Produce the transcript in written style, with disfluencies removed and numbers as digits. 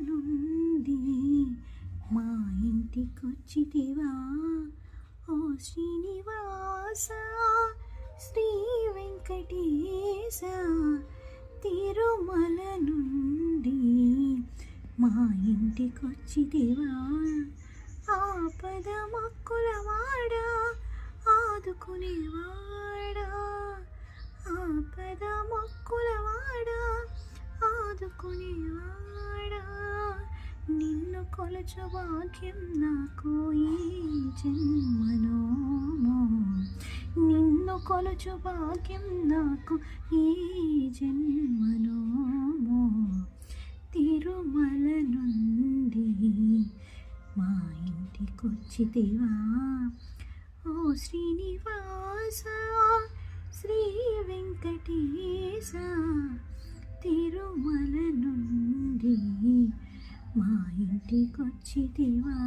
నుండి మా ఇంటికొచ్చితివా ఓ శ్రీనివాస శ్రీ వెంకటేశ తిరుమల నుండి మా ఇంటికొచ్చితివా ఆపద మొక్కులవాడా ఆదుకునేవాడా ఆపద మొక్కులవాడా ఆదుకునేవాడా నిన్ను కొలచు భాగ్యం నాకు ఈ జన్మలో నిన్ను కొలచు భాగ్యం నాకు ఈ జన్మలో తిరుమల నుండి మా ఇంటికొచ్చితివా ఓ శ్రీనివాస శ్రీ వెంకటేశ తిరుమల నుండి మా ఇంటికొచ్చితివా